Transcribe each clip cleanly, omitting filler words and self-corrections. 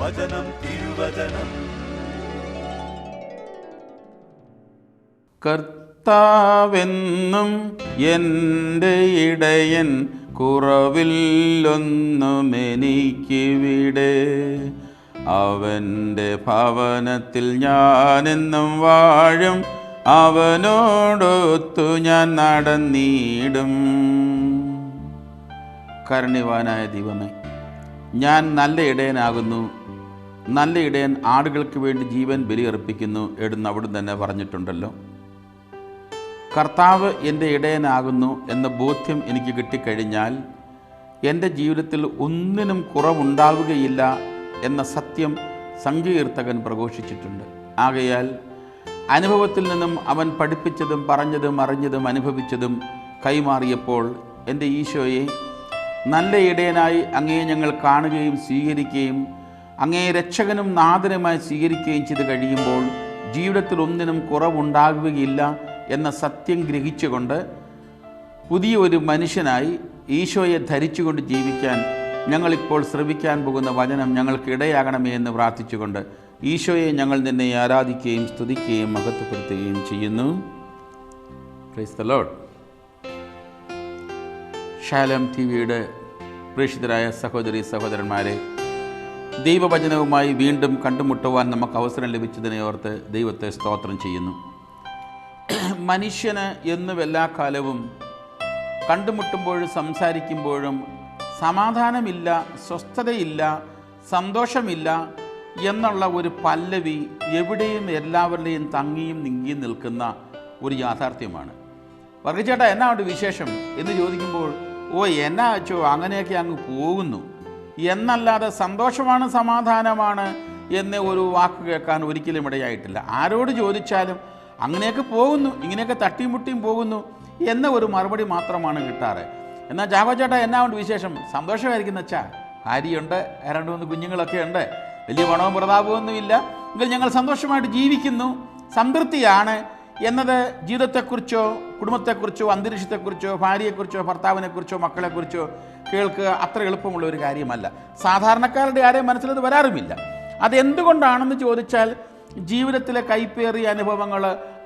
വചനം തിരുവചനം. കർത്താവെന്നും എൻ്റെ ഇടയൻ, കുറവില്ലൊന്നുമെനിക്കിവിടെ. അവൻ്റെ ഭവനത്തിൽ ഞാനെന്നും വാഴും, അവനോടൊത്തു ഞാൻ നടന്നിടും. കാരുണ്യവാനായ ദൈവമേ, ഞാൻ നല്ല ഇടയനാകുന്നു, നല്ല ഇടയൻ ആടുകൾക്ക് വേണ്ടി ജീവൻ ബലിയർപ്പിക്കുന്നു എന്ന് അവിടുന്ന് തന്നെ പറഞ്ഞിട്ടുണ്ടല്ലോ. കർത്താവ് എൻ്റെ ഇടയനാകുന്നു എന്ന ബോധ്യം എനിക്ക് കിട്ടിക്കഴിഞ്ഞാൽ എൻ്റെ ജീവിതത്തിൽ ഒന്നിനും കുറവുണ്ടാവുകയില്ല എന്ന സത്യം സങ്കീർത്തകൻ പ്രഘോഷിച്ചിട്ടുണ്ട്. ആകയാൽ അനുഭവത്തിൽ നിന്നും അവൻ പഠിപ്പിച്ചതും പറഞ്ഞതും അറിഞ്ഞതും അനുഭവിച്ചതും കൈമാറിയപ്പോൾ എൻ്റെ ഈശോയെ, നല്ല ഇടയനായി അങ്ങയെ ഞങ്ങൾ കാണുകയും സ്വീകരിക്കുകയും അങ്ങയെ രക്ഷകനും നാഥനുമായി സ്വീകരിക്കുകയും ചെയ്ത് കഴിയുമ്പോൾ ജീവിതത്തിൽ ഒന്നിനും കുറവുണ്ടാകുകയില്ല എന്ന സത്യം ഗ്രഹിച്ചുകൊണ്ട് പുതിയ ഒരു മനുഷ്യനായി ഈശോയെ ധരിച്ചുകൊണ്ട് ജീവിക്കാൻ ഞങ്ങളിപ്പോൾ ശ്രമിക്കാൻ പോകുന്ന വചനം ഞങ്ങൾക്ക് ഇടയാകണമേ എന്ന് പ്രാർത്ഥിച്ചുകൊണ്ട് ഈശോയെ ഞങ്ങൾ നിന്നെ ആരാധിക്കുകയും സ്തുതിക്കുകയും മഹത്വപ്പെടുത്തുകയും ചെയ്യുന്നു. Praise the Lord. ഷാലോം ടിവിയുടെ പ്രേക്ഷിതരായ സഹോദരി സഹോദരന്മാരെ, ദൈവവചനവുമായി വീണ്ടും കണ്ടുമുട്ടുവാൻ നമുക്ക് അവസരം ലഭിച്ചതിനെ ഓർത്ത് ദൈവത്തെ സ്തോത്രം ചെയ്യുന്നു. മനുഷ്യന് എന്നും എല്ലാ കാലവും കണ്ടുമുട്ടുമ്പോഴും സംസാരിക്കുമ്പോഴും സമാധാനമില്ല, സ്വസ്ഥതയില്ല, സന്തോഷമില്ല എന്നുള്ള ഒരു പല്ലവി എവിടെയും എല്ലാവരുടെയും തങ്ങിയും നീങ്ങിയും നിൽക്കുന്ന ഒരു യാഥാർത്ഥ്യമാണ്. വർഗീച്ചേട്ടാ എന്നാ ഉണ്ട് വിശേഷം എന്ന് ചോദിക്കുമ്പോൾ എന്നാ അച്ചോ അങ്ങനെയൊക്കെ അങ്ങ് പോകുന്നു എന്നല്ലാതെ സന്തോഷമാണ് സമാധാനമാണ് എന്ന ഒരു വാക്ക് കേൾക്കാൻ ഒരിക്കലും ഇടയായിട്ടില്ല. ആരോട് ചോദിച്ചാലും അങ്ങനെയൊക്കെ പോകുന്നു, ഇങ്ങനെയൊക്കെ തട്ടിമുട്ടിയും പോകുന്നു എന്ന ഒരു മറുപടി മാത്രമാണ് കിട്ടാറ്. എന്നാൽ ജാവച്ചേട്ടാ എന്നാ ഉണ്ട് വിശേഷം? സന്തോഷമായിരിക്കുന്ന അച്ഛാ, ഭാര്യയുണ്ട്, 2-3 കുഞ്ഞുങ്ങളൊക്കെ ഉണ്ട്, വലിയ പണവും പ്രതാപമൊന്നുമില്ല, എങ്കിൽ ഞങ്ങൾ സന്തോഷമായിട്ട് ജീവിക്കുന്നു, സംതൃപ്തിയാണ് എന്നത് ജീവിതത്തെക്കുറിച്ചോ കുടുംബത്തെക്കുറിച്ചോ അന്തരീക്ഷത്തെക്കുറിച്ചോ ഭാര്യയെക്കുറിച്ചോ ഭർത്താവിനെക്കുറിച്ചോ മക്കളെക്കുറിച്ചോ കേൾക്കുക അത്ര എളുപ്പമുള്ള ഒരു കാര്യമല്ല. സാധാരണക്കാരുടെ ആരെയും മനസ്സിലത് വരാറുമില്ല. അതെന്തുകൊണ്ടാണെന്ന് ചോദിച്ചാൽ ജീവിതത്തിലെ കൈപ്പേറിയ അനുഭവങ്ങൾ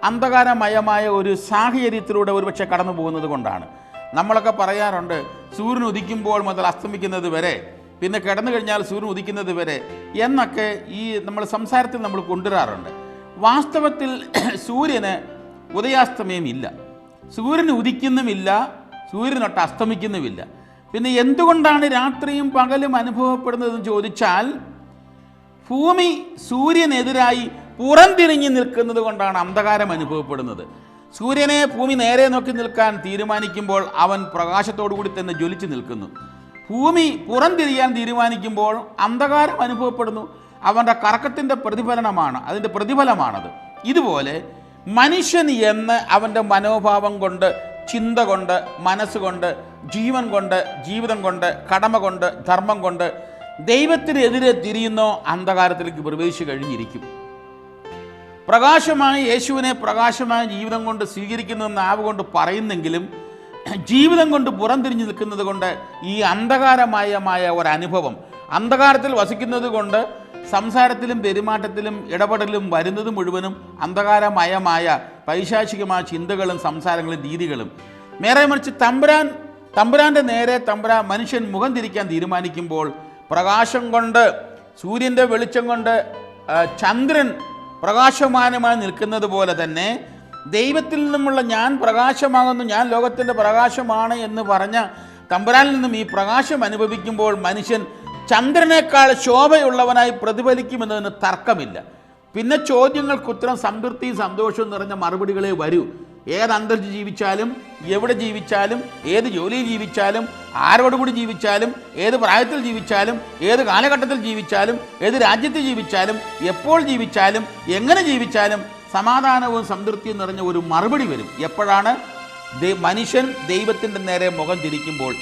അന്ധകാരമയമായ ഒരു സാഹചര്യത്തിലൂടെ ഒരുപക്ഷെ കടന്നു പോകുന്നത് കൊണ്ടാണ്. നമ്മളൊക്കെ പറയാറുണ്ട്, സൂര്യൻ ഉദിക്കുമ്പോൾ മുതൽ അസ്തമിക്കുന്നത് വരെ, പിന്നെ കിടന്നു കഴിഞ്ഞാൽ സൂര്യൻ ഉദിക്കുന്നത് വരെ എന്നൊക്കെ ഈ നമ്മൾ സംസാരത്തിൽ നമ്മൾ കൊണ്ടുവരാറുണ്ട്. വാസ്തവത്തിൽ സൂര്യന് ഉദയാസ്തമയം ഇല്ല, സൂര്യന് ഉദിക്കുന്നുമില്ല, സൂര്യനൊട്ട് അസ്തമിക്കുന്നുമില്ല. പിന്നെ എന്തുകൊണ്ടാണ് രാത്രിയും പകലും അനുഭവപ്പെടുന്നതെന്ന് ചോദിച്ചാൽ ഭൂമി സൂര്യനെതിരായി പുറംതിരിഞ്ഞ് നിൽക്കുന്നത് കൊണ്ടാണ് അന്ധകാരം അനുഭവപ്പെടുന്നത്. സൂര്യനെ ഭൂമി നേരെ നോക്കി നിൽക്കാൻ തീരുമാനിക്കുമ്പോൾ അവൻ പ്രകാശത്തോടു കൂടി തന്നെ ജ്വലിച്ച് നിൽക്കുന്നു. ഭൂമി പുറംതിരിയാൻ തീരുമാനിക്കുമ്പോൾ അന്ധകാരം അനുഭവപ്പെടുന്നു. അവൻ്റെ കറക്കത്തിൻ്റെ പ്രതിഫലനമാണ്, അതിൻ്റെ പ്രതിഫലമാണത്. ഇതുപോലെ മനുഷ്യൻ എന്ന് അവൻ്റെ മനോഭാവം കൊണ്ട്, ചിന്ത കൊണ്ട്, മനസ്സുകൊണ്ട്, ജീവൻ കൊണ്ട്, ജീവിതം കൊണ്ട്, കടമ കൊണ്ട്, ധർമ്മം കൊണ്ട് ദൈവത്തിനെതിരെ തിരിയുന്നോ അന്ധകാരത്തിലേക്ക് പ്രവേശിച്ചു കഴിഞ്ഞിരിക്കും. പ്രകാശമായ യേശുവിനെ പ്രകാശമായ ജീവിതം കൊണ്ട് സ്വീകരിക്കുന്നതെന്ന് നാവ് കൊണ്ട് പറയുന്നെങ്കിലും ജീവിതം കൊണ്ട് പുറംതിരിഞ്ഞു നിൽക്കുന്നത് കൊണ്ട് ഈ അന്ധകാരമയമായ ഒരനുഭവം, അന്ധകാരത്തിൽ വസിക്കുന്നത് കൊണ്ട് സംസാരത്തിലും പെരുമാറ്റത്തിലും ഇടപെടലും വരുന്നത് മുഴുവനും അന്ധകാരമയമായ പൈശാചികമായ ചിന്തകളും സംസാരങ്ങളും രീതികളും. നേരെ മറിച്ച് തമ്പുരാൻ്റെ നേരെ മനുഷ്യൻ മുഖം തിരിക്കാൻ തീരുമാനിക്കുമ്പോൾ പ്രകാശം കൊണ്ട്, സൂര്യൻ്റെ വെളിച്ചം കൊണ്ട് ചന്ദ്രൻ പ്രകാശമാനമായി നിൽക്കുന്നത് പോലെ തന്നെ ദൈവത്തിൽ നിന്നുമുള്ള ഞാൻ പ്രകാശമാകുന്നു, ഞാൻ ലോകത്തിൻ്റെ പ്രകാശമാണ് എന്ന് പറഞ്ഞ തമ്പുരാനിൽ നിന്നും ഈ പ്രകാശം അനുഭവിക്കുമ്പോൾ മനുഷ്യൻ ചന്ദ്രനേക്കാൾ ശോഭയുള്ളവനായി പ്രതിഫലിക്കുമെന്നതിന് തർക്കമില്ല. പിന്നെ ചോദ്യങ്ങൾക്ക് ഉത്തരം സംതൃപ്തിയും സന്തോഷവും നിറഞ്ഞ മറുപടികളെ വരൂ. ഏത് അന്തരിച്ച് ജീവിച്ചാലും, എവിടെ ജീവിച്ചാലും, ഏത് ജോലിയിൽ ജീവിച്ചാലും, ആരോടുകൂടി ജീവിച്ചാലും, ഏത് പ്രായത്തിൽ ജീവിച്ചാലും, ഏത് കാലഘട്ടത്തിൽ ജീവിച്ചാലും, ഏത് രാജ്യത്ത് ജീവിച്ചാലും, എപ്പോൾ ജീവിച്ചാലും, എങ്ങനെ ജീവിച്ചാലും സമാധാനവും സംതൃപ്തിയും നിറഞ്ഞ ഒരു മറുപടി വരും. എപ്പോഴാണ്? മനുഷ്യൻ ദൈവത്തിൻ്റെ നേരെ മുഖം തിരിക്കുമ്പോൾ.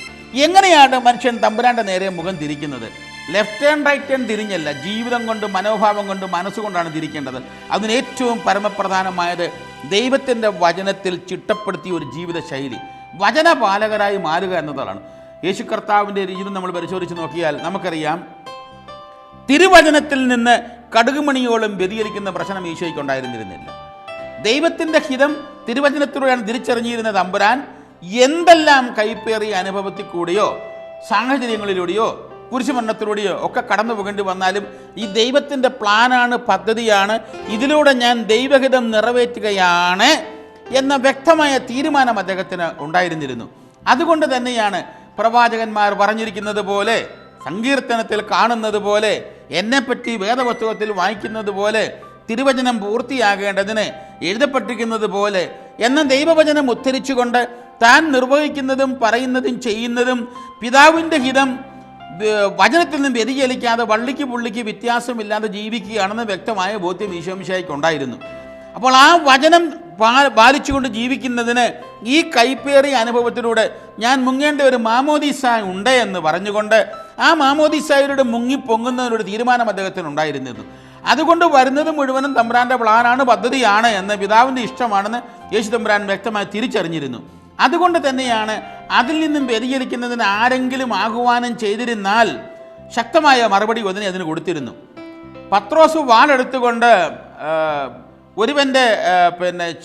എങ്ങനെയാണ് മനുഷ്യൻ തമ്പുരാൻ്റെ നേരെ മുഖം തിരിക്കുന്നത്? ലെഫ്റ്റ് ഹാൻഡ് റൈറ്റ് ഹാൻഡ് തിരിഞ്ഞല്ല, ജീവിതം കൊണ്ട്, മനോഭാവം കൊണ്ട്, മനസ്സുകൊണ്ടാണ് തിരിക്കേണ്ടത്. അതിന് ഏറ്റവും പരമപ്രധാനമായത് ദൈവത്തിൻ്റെ വചനത്തിൽ ചിട്ടപ്പെടുത്തിയ ഒരു ജീവിത ശൈലി, വചനപാലകരായി മാറുക എന്നതാണ്. യേശു കർത്താവിൻ്റെ ജീവിതം നമ്മൾ പരിശോധിച്ച് നോക്കിയാൽ നമുക്കറിയാം, തിരുവചനത്തിൽ നിന്ന് കടുകുമണിയോളം വ്യതിചലിക്കുന്ന പ്രശ്നം ഈശോയ്ക്കുണ്ടായിരുന്നിരുന്നില്ല. ദൈവത്തിൻ്റെ ഹിതം തിരുവചനത്തിലൂടെയാണ് തിരിച്ചറിഞ്ഞിരുന്ന തമ്പുരാൻ എന്തെല്ലാം കൈപ്പേറിയ അനുഭവത്തിൽ കൂടിയോ സാഹചര്യങ്ങളിലൂടെയോ കുരിശുമരണത്തിലൂടെയോ ഒക്കെ കടന്നു പോകേണ്ടി വന്നാലും ഈ ദൈവത്തിൻ്റെ പ്ലാനാണ്, പദ്ധതിയാണ്, ഇതിലൂടെ ഞാൻ ദൈവഹിതം നിറവേറ്റുകയാണ് എന്ന വ്യക്തമായ തീരുമാനം അദ്ദേഹത്തിന് ഉണ്ടായിരുന്നിരുന്നു. അതുകൊണ്ട് തന്നെയാണ് പ്രവാചകന്മാർ പറഞ്ഞിരിക്കുന്നത് പോലെ, സങ്കീർത്തനത്തിൽ കാണുന്നത് പോലെ, എന്നെപ്പറ്റി വേദപുസ്തകത്തിൽ വായിക്കുന്നത് പോലെ, തിരുവചനം പൂർത്തിയാകേണ്ടതിന് എഴുതപ്പെട്ടിരിക്കുന്നത് പോലെ എന്ന ദൈവവചനം ഉദ്ധരിച്ചുകൊണ്ട് താൻ നിർവഹിക്കുന്നതും പറയുന്നതും ചെയ്യുന്നതും പിതാവിൻ്റെ ഹിതം വചനത്തിൽ നിന്നും വ്യതിചലിക്കാതെ വള്ളിക്ക് പുള്ളിക്ക് വ്യത്യാസമില്ലാതെ ജീവിക്കുകയാണെന്ന് വ്യക്തമായ ബോധ്യം ഈശോമിശിഹായ്ക്ക് ഉണ്ടായിരുന്നു. അപ്പോൾ ആ വചനം പാലിച്ചുകൊണ്ട് ജീവിക്കുന്നതിന് ഈ കൈപ്പേറിയ അനുഭവത്തിലൂടെ ഞാൻ മുങ്ങേണ്ട ഒരു മാമോദീസ ഉണ്ട് എന്ന് പറഞ്ഞുകൊണ്ട് ആ മാമോദീസായിലൂടെ മുങ്ങിപ്പൊങ്ങുന്നതിനൊരു തീരുമാനം അദ്ദേഹത്തിന് ഉണ്ടായിരുന്നിരുന്നു. അതുകൊണ്ട് വരുന്നത് മുഴുവനും തമ്പുരാൻ്റെ പ്ലാനാണ്, പദ്ധതിയാണ് എന്ന്, പിതാവിൻ്റെ ഇഷ്ടമാണെന്ന് യേശു തമ്പുരാൻ വ്യക്തമായി തിരിച്ചറിഞ്ഞിരുന്നു. അതുകൊണ്ട് തന്നെയാണ് അതിൽ നിന്നും വ്യതിചലിക്കുന്നതിന് ആരെങ്കിലും ആഹ്വാനം ചെയ്തിരുന്നാൽ ശക്തമായ മറുപടി അതിന് കൊടുത്തിരുന്നു. പത്രോസ് വാളെടുത്തുകൊണ്ട് ഒരുവൻ്റെ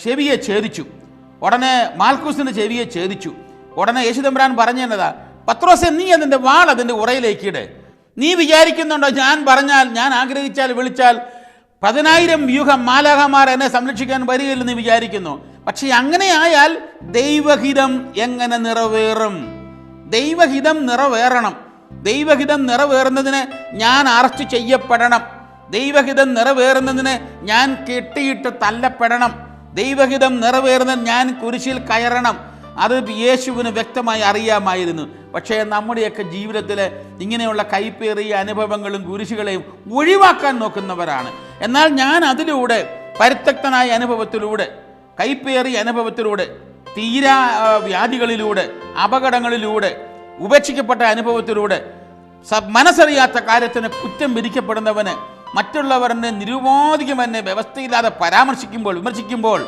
ചെവിയെ ഛേദിച്ചു. ഉടനെ മാൽക്കൂസിൻ്റെ ചെവിയെ ഛേദിച്ചു. ഉടനെ യേശു തമ്പുരാൻ പറഞ്ഞതാ, പത്രോസെ, നീ അതിൻ്റെ വാൾ അതിൻ്റെ ഉറയിലേക്കിടെ. നീ വിചാരിക്കുന്നുണ്ടോ ഞാൻ പറഞ്ഞാൽ, ഞാൻ ആഗ്രഹിച്ചാൽ, വിളിച്ചാൽ 10,000 വ്യൂഹം മാലാഖമാർ എന്നെ സംരക്ഷിക്കാൻ വരികയില്ലെന്ന് നീ വിചാരിക്കുന്നു? പക്ഷെ അങ്ങനെയായാൽ ദൈവഹിതം എങ്ങനെ നിറവേറും? ദൈവഹിതം നിറവേറണം. ദൈവഹിതം നിറവേറുന്നതിന് ഞാൻ അറസ്റ്റ് ചെയ്യപ്പെടണം. ദൈവഹിതം നിറവേറുന്നതിന് ഞാൻ കെട്ടിയിട്ട് തല്ലപ്പെടണം. ദൈവഹിതം നിറവേറുന്നതിന് ഞാൻ കുരിശിൽ കയറണം. അത് യേശുവിന് വ്യക്തമായി അറിയാമായിരുന്നു. പക്ഷേ നമ്മുടെയൊക്കെ ജീവിതത്തിൽ ഇങ്ങനെയുള്ള കൈപ്പേറിയ അനുഭവങ്ങളും കുരിശുകളെയും ഒഴിവാക്കാൻ നോക്കുന്നവരാണ്. എന്നാൽ ഞാൻ അതിലൂടെ പരിത്യക്തനായ അനുഭവത്തിലൂടെ, കൈപ്പേറിയ അനുഭവത്തിലൂടെ, തീരാ വ്യാധികളിലൂടെ, അപകടങ്ങളിലൂടെ, ഉപേക്ഷിക്കപ്പെട്ട അനുഭവത്തിലൂടെ, മനസ്സറിയാത്ത കാര്യത്തിന് കുറ്റം വിധിക്കപ്പെടുന്നവന് മറ്റുള്ളവരുടെ നിരുപാധികം എന്നെ വ്യവസ്ഥയില്ലാതെ പരാമർശിക്കുമ്പോൾ, വിമർശിക്കുമ്പോൾ,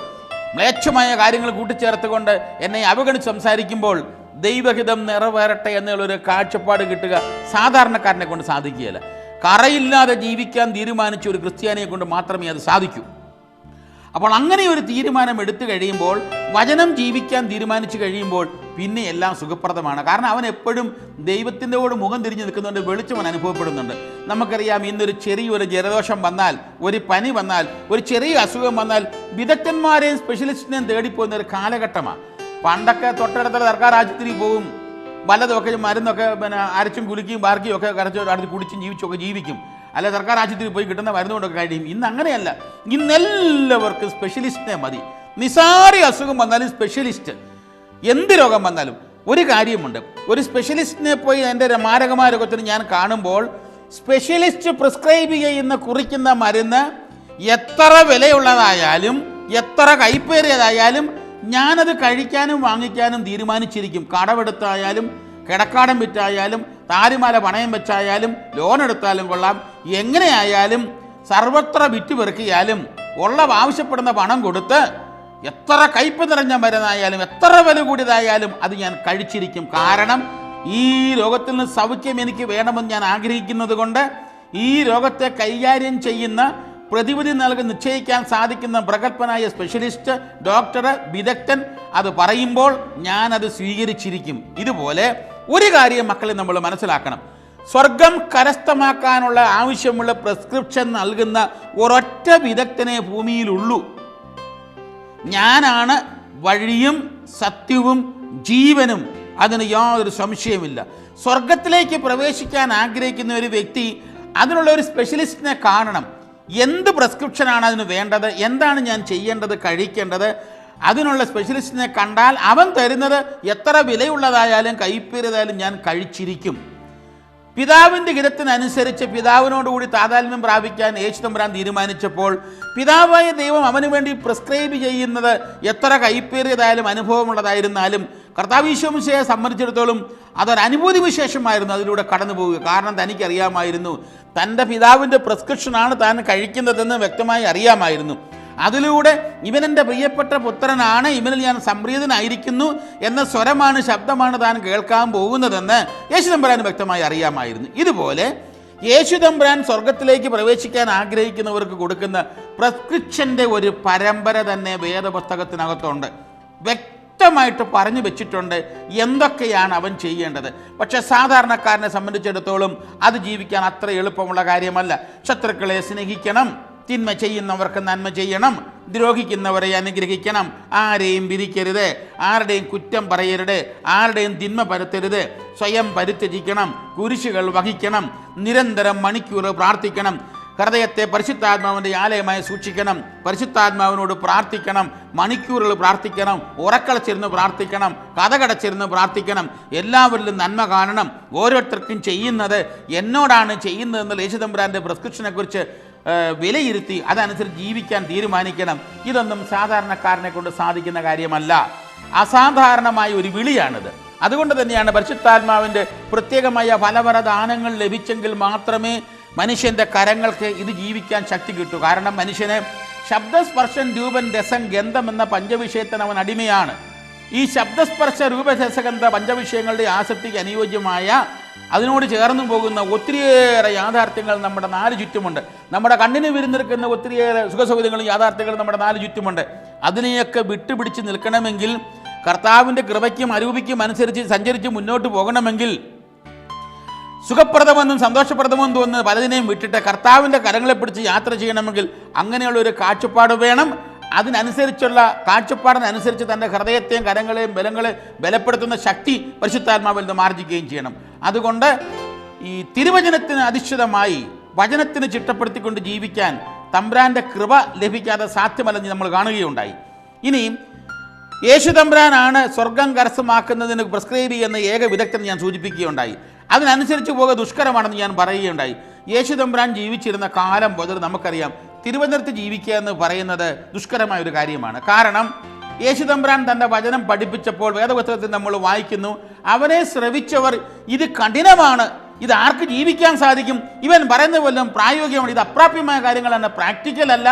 മ്ലേച്ഛമായ കാര്യങ്ങൾ കൂട്ടിച്ചേർത്തുകൊണ്ട് എന്നെ അവഗണിച്ച് സംസാരിക്കുമ്പോൾ ദൈവഹിതം നിറവേറട്ടെ എന്നുള്ളൊരു കാഴ്ചപ്പാട് കിട്ടുക സാധാരണക്കാരനെ കൊണ്ട് സാധിക്കുകയില്ല. കറയില്ലാതെ ജീവിക്കാൻ തീരുമാനിച്ച ഒരു ക്രിസ്ത്യാനിയെ കൊണ്ട് മാത്രമേ അത് സാധിക്കൂ. അപ്പോൾ അങ്ങനെ ഒരു തീരുമാനം എടുത്തു കഴിയുമ്പോൾ, വചനം ജീവിക്കാൻ തീരുമാനിച്ചു കഴിയുമ്പോൾ പിന്നെ എല്ലാം സുഖപ്രദമാണ്. കാരണം അവൻ എപ്പോഴും ദൈവത്തിൻ്റെയോട് മുഖം തിരിഞ്ഞ് നിൽക്കുന്നുണ്ട്, വെളിച്ചം അനുഭവപ്പെടുന്നുണ്ട്. നമുക്കറിയാം, ഇന്നൊരു ചെറിയൊരു ജലദോഷം വന്നാൽ, ഒരു പനി വന്നാൽ, ഒരു ചെറിയ അസുഖം വന്നാൽ വിദഗ്ധന്മാരെയും സ്പെഷ്യലിസ്റ്റിനെയും തേടിപ്പോകുന്ന ഒരു കാലഘട്ടമാണ്. പണ്ടൊക്കെ തൊട്ടടുത്ത സർക്കാർ ആശുപത്രിയിൽ പോകും, വല്ലതൊക്കെ മരുന്നൊക്കെ അരച്ചും കുലുക്കിയും ബാർക്കിയും ഒക്കെ കരച്ച് അടുത്ത് കുടിച്ചും ജീവിച്ചൊക്കെ ജീവിക്കും. അല്ല, സർക്കാർ ആശുപത്രിയിൽ പോയി കിട്ടുന്ന മരുന്നുകൊണ്ടൊക്കെ കഴിയും. ഇന്ന് അങ്ങനെയല്ല. ഇന്നെല്ലാവർക്കും സ്പെഷ്യലിസ്റ്റിനെ മതി. നിസാരി അസുഖം വന്നാലും സ്പെഷ്യലിസ്റ്റ്, എന്ത് രോഗം വന്നാലും. ഒരു കാര്യമുണ്ട്, ഒരു സ്പെഷ്യലിസ്റ്റിനെ പോയി എൻ്റെ മാരകമായ രോഗത്തിന് ഞാൻ കാണുമ്പോൾ സ്പെഷ്യലിസ്റ്റ് പ്രിസ്ക്രൈബ് ചെയ്യുന്ന, കുറിക്കുന്ന മരുന്ന് എത്ര വിലയുള്ളതായാലും എത്ര കൈപ്പേറിയതായാലും ഞാനത് കഴിക്കാനും വാങ്ങിക്കാനും തീരുമാനിച്ചിരിക്കും. കടമെടുത്തായാലും കിടക്കാടം വിറ്റായാലും താരിമാല പണയം വെച്ചായാലും ലോൺ എടുത്താലും കൊള്ളാം, എങ്ങനെയായാലും സർവത്ര വിറ്റ് പെറുക്കിയാലും ഉള്ള ആവശ്യപ്പെടുന്ന പണം കൊടുത്ത് എത്ര കയ്പ് നിറഞ്ഞ മരുന്നായാലും എത്ര വില കൂടിയതായാലും അത് ഞാൻ കഴിച്ചിരിക്കും. കാരണം ഈ രോഗത്തിൽ നിന്ന് സൗഖ്യം എനിക്ക് വേണമെന്ന് ഞാൻ ആഗ്രഹിക്കുന്നത് കൊണ്ട്, ഈ രോഗത്തെ കൈകാര്യം ചെയ്യുന്ന, പ്രതിവിധി നിശ്ചയിക്കാൻ സാധിക്കുന്ന പ്രഗത്ഭനായ സ്പെഷ്യലിസ്റ്റ്, ഡോക്ടർ, വിദഗ്ധൻ അത് പറയുമ്പോൾ ഞാനത് സ്വീകരിച്ചിരിക്കും. ഇതുപോലെ ഒരു കാര്യം മക്കളെ നമ്മൾ മനസ്സിലാക്കണം. സ്വർഗം കരസ്ഥമാക്കാനുള്ള ആവശ്യമുള്ള പ്രിസ്ക്രിപ്ഷൻ നൽകുന്ന ഒരൊറ്റ വിദഗ്ധനെ ഭൂമിയിലുള്ളൂ. ഞാനാണ് വഴിയും സത്യവും ജീവനും, അതിന് യാതൊരു സംശയമില്ല. സ്വർഗത്തിലേക്ക് പ്രവേശിക്കാൻ ആഗ്രഹിക്കുന്ന ഒരു വ്യക്തി അതിനുള്ള ഒരു സ്പെഷ്യലിസ്റ്റിനെ കാണണം. എന്ത് പ്രിസ്ക്രിപ്ഷനാണ് അതിന് വേണ്ടത്, എന്താണ് ഞാൻ ചെയ്യേണ്ടത്, കഴിക്കേണ്ടത്, അതിനുള്ള സ്പെഷ്യലിസ്റ്റിനെ കണ്ടാൽ അവൻ തരുന്നത് എത്ര വിലയുള്ളതായാലും കൈപ്പേറിയതായാലും ഞാൻ കഴിച്ചിരിക്കും. പിതാവിൻ്റെ ഹിതത്തിനനുസരിച്ച് പിതാവിനോടുകൂടി താതാത്മ്യം പ്രാപിക്കാൻ യേശു തമ്പുരാൻ തീരുമാനിച്ചപ്പോൾ പിതാവായ ദൈവം അവന് വേണ്ടി പ്രിസ്ക്രൈബ് ചെയ്യുന്നത് എത്ര കൈപ്പേറിയതായാലും അനുഭവമുള്ളതായിരുന്നാലും കർത്താവ് ഈശോ മിശിഹായെ സംബന്ധിച്ചിടത്തോളം അതൊരു അനുഭൂതി വിശേഷമായിരുന്നു അതിലൂടെ കടന്നു പോവുക. കാരണം തനിക്കറിയാമായിരുന്നു തൻ്റെ പിതാവിൻ്റെ പ്രിസ്ക്രിപ്ഷനാണ് താൻ കഴിക്കുന്നതെന്ന് വ്യക്തമായി അറിയാമായിരുന്നു. അതിലൂടെ ഇവനെൻ്റെ പ്രിയപ്പെട്ട പുത്രനാണ്, ഇവനിൽ ഞാൻ സംപ്രീതനായിരിക്കുന്നു എന്ന സ്വരമാണ്, ശബ്ദമാണ് താൻ കേൾക്കാൻ പോകുന്നതെന്ന് യേശു തമ്പുരാന് വ്യക്തമായി അറിയാമായിരുന്നു. ഇതുപോലെ യേശു തമ്പുരാൻ സ്വർഗത്തിലേക്ക് പ്രവേശിക്കാൻ ആഗ്രഹിക്കുന്നവർക്ക് കൊടുക്കുന്ന പ്രിസ്ക്രിപ്ഷൻ്റെ ഒരു പരമ്പര തന്നെ വേദപുസ്തകത്തിനകത്തുണ്ട്. വ്യക്തമായിട്ട് പറഞ്ഞു വെച്ചിട്ടുണ്ട് എന്തൊക്കെയാണ് അവൻ ചെയ്യേണ്ടത്. പക്ഷെ സാധാരണക്കാരനെ സംബന്ധിച്ചിടത്തോളം അത് ജീവിക്കാൻ അത്ര എളുപ്പമുള്ള കാര്യമല്ല. ശത്രുക്കളെ സ്നേഹിക്കണം, തിന്മ ചെയ്യുന്നവർക്ക് നന്മ ചെയ്യണം, ദ്രോഹിക്കുന്നവരെ അനുഗ്രഹിക്കണം, ആരെയും വിധിക്കരുത്, ആരുടെയും കുറ്റം പറയരുത്, ആരുടെയും തിന്മ പരത്തരുത്, സ്വയം പരിത്യജിക്കണം, കുരിശുകൾ വഹിക്കണം, നിരന്തരം മണിക്കൂർ പ്രാർത്ഥിക്കണം, ഹൃദയത്തെ പരിശുദ്ധാത്മാവിൻ്റെ ആലയമായി സൂക്ഷിക്കണം, പരിശുദ്ധാത്മാവിനോട് പ്രാർത്ഥിക്കണം, മണിക്കൂറുകൾ പ്രാർത്ഥിക്കണം, ഉറക്കളച്ചിരുന്ന് പ്രാർത്ഥിക്കണം, കഥകടച്ചിരുന്ന് പ്രാർത്ഥിക്കണം, എല്ലാവരിലും നന്മ കാണണം, ഓരോരുത്തർക്കും ചെയ്യുന്നത് എന്നോടാണ് ചെയ്യുന്നതെന്നുള്ള യേശു തമ്പുരാൻ്റെ പ്രിസ്ക്രിപ്ഷനെക്കുറിച്ച് വിലയിരുത്തി അതനുസരിച്ച് ജീവിക്കാൻ തീരുമാനിക്കണം. ഇതൊന്നും സാധാരണക്കാരനെ കൊണ്ട് സാധിക്കുന്ന കാര്യമല്ല. അസാധാരണമായ ഒരു വിളിയാണിത്. അതുകൊണ്ട് തന്നെയാണ് പരിശുദ്ധാത്മാവിൻ്റെ പ്രത്യേകമായ പല ദാനങ്ങൾ ലഭിച്ചെങ്കിൽ മാത്രമേ മനുഷ്യൻ്റെ കരങ്ങൾക്ക് ഇത് ജീവിക്കാൻ ശക്തി കിട്ടൂ. കാരണം മനുഷ്യന് ശബ്ദസ്പർശൻ രൂപൻ രസം ഗന്ധം എന്ന പഞ്ചവിഷയത്തിന് അവൻ അടിമയാണ്. ഈ ശബ്ദസ്പർശ രൂപരസഗന്ധ പഞ്ചവിഷയങ്ങളുടെ ആസക്തിക്ക് അനുയോജ്യമായ അതിനോട് ചേർന്നു പോകുന്ന ഒത്തിരിയേറെ യാഥാർത്ഥ്യങ്ങൾ നമ്മുടെ നാല് ചുറ്റുമുണ്ട്. നമ്മുടെ കണ്ണിന് വിരുന്നിരിക്കുന്ന ഒത്തിരിയേറെ സുഖസൗകര്യങ്ങളും യാഥാർത്ഥ്യങ്ങളും നമ്മുടെ നാല് ചുറ്റുമുണ്ട്. അതിനെയൊക്കെ വിട്ടുപിടിച്ച് നിൽക്കണമെങ്കിൽ, കർത്താവിൻ്റെ കൃപയ്ക്കും അരൂപിക്കും അനുസരിച്ച് സഞ്ചരിച്ച് മുന്നോട്ട് പോകണമെങ്കിൽ, സുഖപ്രദമെന്നും സന്തോഷപ്രദമെന്നും തോന്നുന്ന പലതിനെയും വിട്ടിട്ട് കർത്താവിൻ്റെ കരങ്ങളെ പിടിച്ച് യാത്ര ചെയ്യണമെങ്കിൽ അങ്ങനെയുള്ള ഒരു കാഴ്ചപ്പാട് വേണം. അതിനനുസരിച്ചുള്ള കാഴ്ചപ്പാടിനനുസരിച്ച് തൻ്റെ ഹൃദയത്തെയും കരങ്ങളെയും ബലപ്പെടുത്തുന്ന ശക്തി പരിശുദ്ധാത്മാവിൽ നിന്ന് ആർജിക്കുകയും ചെയ്യണം. അതുകൊണ്ട് ഈ തിരുവചനത്തിന് അധിഷ്ഠിതമായി വചനത്തിന് ചിട്ടപ്പെടുത്തിക്കൊണ്ട് ജീവിക്കാൻ തമ്പുരാൻ്റെ കൃപ ലഭിക്കാതെ സാധ്യമല്ലെന്ന് നമ്മൾ കാണുകയുണ്ടായി. ഇനിയും യേശു തമ്പുരാനാണ് സ്വർഗം കരസ്ഥമാക്കുന്നതിന് പ്രിസ്ക്രൈബ് ചെയ്യുന്ന ഏക വിദഗ്ധൻ ഞാൻ സൂചിപ്പിക്കുകയുണ്ടായി. അതിനനുസരിച്ച് പോകുക ദുഷ്കരമാണെന്ന് ഞാൻ പറയുകയുണ്ടായി. യേശു തമ്പുരാൻ ജീവിച്ചിരുന്ന കാലം മുതൽ നമുക്കറിയാം തിരുവനന്തപുരത്ത് ജീവിക്കുക എന്ന് പറയുന്നത് ദുഷ്കരമായ ഒരു കാര്യമാണ്. കാരണം യേശു തമ്പുരാൻ തൻ്റെ വചനം പഠിപ്പിച്ചപ്പോൾ വേദപുസ്തകത്തിൽ നമ്മൾ വായിക്കുന്നു, അവനെ ശ്രവിച്ചവർ ഇത് കഠിനമാണ്, ഇത് ആർക്ക് ജീവിക്കാൻ സാധിക്കും, ഇവൻ പറയുന്ന പോലും പ്രായോഗികമാണ്, ഇത് അപ്രാപ്യമായ കാര്യങ്ങളാണ്, പ്രാക്ടിക്കൽ അല്ല,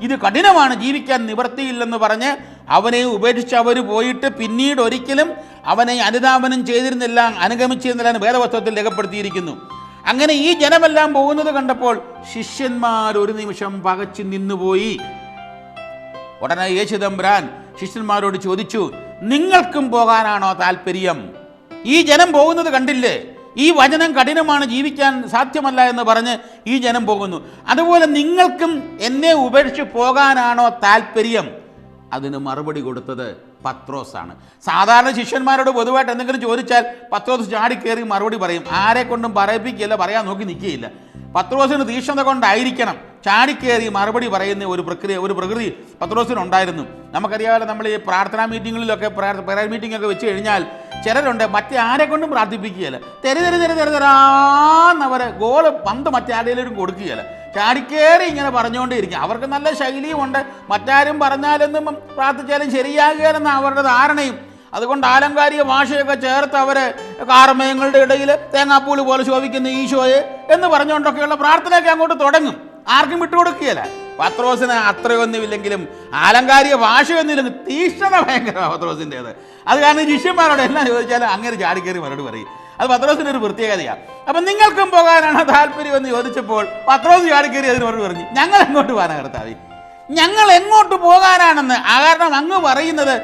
ഇത് കഠിനമാണ്, ജീവിക്കാൻ നിവൃത്തിയില്ലെന്ന് പറഞ്ഞ് അവനെ ഉപേക്ഷിച്ച് അവർ പോയിട്ട് പിന്നീട് ഒരിക്കലും അവനെ അനുധാവനം ചെയ്തിരുന്നില്ല, അനുഗമിച്ചിരുന്നില്ല എന്ന് വേദപുസ്തകത്തിൽ രേഖപ്പെടുത്തിയിരിക്കുന്നു. അങ്ങനെ ഈ ജനമെല്ലാം പോകുന്നത് കണ്ടപ്പോൾ ശിഷ്യന്മാർ ഒരു നിമിഷം പകച്ചു നിന്നുപോയി. ഉടനെ യേശു തമ്പുരാൻ ശിഷ്യന്മാരോട് ചോദിച്ചു, നിങ്ങൾക്കും പോകാനാണോ താല്പര്യം? ഈ ജനം പോകുന്നത് കണ്ടില്ലേ? ഈ വചനം കഠിനമാണ്, ജീവിക്കാൻ സാധ്യമല്ല എന്ന് പറഞ്ഞ് ഈ ജനം പോകുന്നു. അതുപോലെ നിങ്ങൾക്കും എന്നെ ഉപേക്ഷിച്ച് പോകാനാണോ താല്പര്യം? അതിന് മറുപടി കൊടുത്തത് പത്രോസാണ്. സാധാരണ ശിഷ്യന്മാരോട് പൊതുവായിട്ട് എന്തെങ്കിലും ചോദിച്ചാൽ പത്രോസ് ചാടിക്കയറി മറുപടി പറയും. ആരെ കൊണ്ടും പറയിപ്പിക്കുകയില്ല, പറയാൻ നോക്കി നിൽക്കുകയില്ല. പത്രോസിന് തീക്ഷ്ണത കൊണ്ടായിരിക്കണം ചാടിക്കയറി മറുപടി പറയുന്ന ഒരു പ്രകൃതി പത്രോസിനുണ്ടായിരുന്നു. നമുക്കറിയാമല്ലോ, നമ്മൾ ഈ പ്രാർത്ഥനാ മീറ്റിങ്ങുകളിലൊക്കെ പ്രയർ മീറ്റിംഗ് ഒക്കെ വെച്ച് കഴിഞ്ഞാൽ ചിലരുണ്ട് മറ്റേ ആരെ കൊണ്ടും പ്രാർത്ഥിപ്പിക്കുകയില്ല, തെരതെരാന്നവരെ ഗോള് പന്ത് മറ്റേ ആരെങ്കിലും കൊടുക്കുകയില്ല, ചാടിക്കേറി ഇങ്ങനെ പറഞ്ഞുകൊണ്ടേയിരിക്കും. അവർക്ക് നല്ല ശൈലിയുമുണ്ട്, മറ്റാരും പറഞ്ഞാലെന്നും പ്രാർത്ഥിച്ചാലും ശരിയാകുകയെന്ന അവരുടെ ധാരണയും. അതുകൊണ്ട് ആലങ്കാരിക ഭാഷയൊക്കെ ചേർത്ത് അവർ കാർമേയങ്ങളുടെ ഇടയിൽ തേങ്ങാപ്പൂളി പോലെ ശോഭിക്കുന്ന ഈശോയെ എന്ന് പറഞ്ഞുകൊണ്ടൊക്കെയുള്ള പ്രാർത്ഥനയൊക്കെ അങ്ങോട്ട് തുടങ്ങും. ആർക്കും വിട്ടുകൊടുക്കുകയില്ല. പത്രോസിന് അത്രയൊന്നുമില്ലെങ്കിലും ആലങ്കാരിക ഭാഷയൊന്നുമില്ലെങ്കിൽ തീക്ഷ്ണത ഭയങ്കര പത്രോസിൻ്റേത്. അത് കാരണം ശിഷ്യന്മാരോട് എല്ലാം ചോദിച്ചാലും അങ്ങനെ ചാടിക്കയറി മറുപടി പറയും. അത് പത്രോസിൻ്റെ ഒരു പ്രത്യേകതയാണ്. അപ്പം നിങ്ങൾക്കും പോകാനാണ് താല്പര്യം എന്ന് ചോദിച്ചപ്പോൾ പത്രോസ് ചാടിക്കയറി അതിന് മറുപടി പറഞ്ഞു, ഞങ്ങൾ എങ്ങോട്ട് പോകാനാണ് കർത്താവേ, ഞങ്ങൾ എങ്ങോട്ട് പോകാനാണെന്ന്. കാരണം അങ്ങ് പറയുന്നത്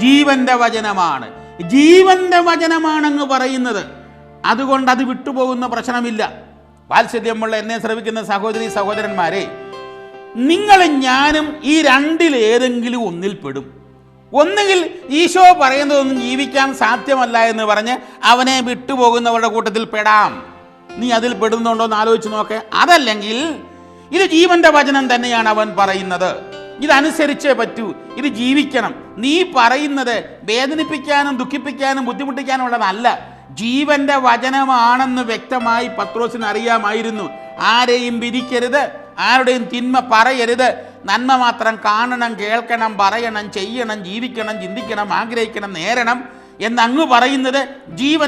ജീവന്റെ വചനമാണ്, ജീവന്റെ വചനമാണ് അങ്ങ് പറയുന്നത്. അതുകൊണ്ട് അത് വിട്ടുപോകുന്ന പ്രശ്നമില്ല. വാത്സല്യമുള്ള എന്നെ ശ്രമിക്കുന്ന സഹോദരി സഹോദരന്മാരെ, നിങ്ങളും ഞാനും ഈ രണ്ടിലേതെങ്കിലും ഒന്നിൽ പെടും. ഒന്നുകിൽ ഈശോ പറയുന്നതൊന്നും ജീവിക്കാൻ സാധ്യമല്ല എന്ന് പറഞ്ഞ് അവനെ വിട്ടുപോകുന്നവരുടെ കൂട്ടത്തിൽ പെടാം. നീ അതിൽ പെടുന്നുണ്ടോ എന്ന് ആലോചിച്ച് നോക്കെ. അതല്ലെങ്കിൽ ഇത് ജീവന്റെ വചനം തന്നെയാണ് അവൻ പറയുന്നത്, ഇതനുസരിച്ചേ പറ്റൂ, ഇത് ജീവിക്കണം. നീ പറയുന്നത് വേദനിപ്പിക്കാനും ദുഃഖിപ്പിക്കാനും ബുദ്ധിമുട്ടിക്കാനുള്ളതല്ല, ജീവന്റെ വചനമാണെന്ന് വ്യക്തമായി പത്രോസിന് അറിയാമായിരുന്നു. ആരെയും വിധിക്കരുത്, ആരുടെയും തിന്മ പറയരുത്, നന്മ മാത്രം കാണണം, കേൾക്കണം, പറയണം, ചെയ്യണം, ജീവിക്കണം, ചിന്തിക്കണം, ആഗ്രഹിക്കണം, നേരണം എന്നങ്ങ് പറയുന്നത് ജീവൻ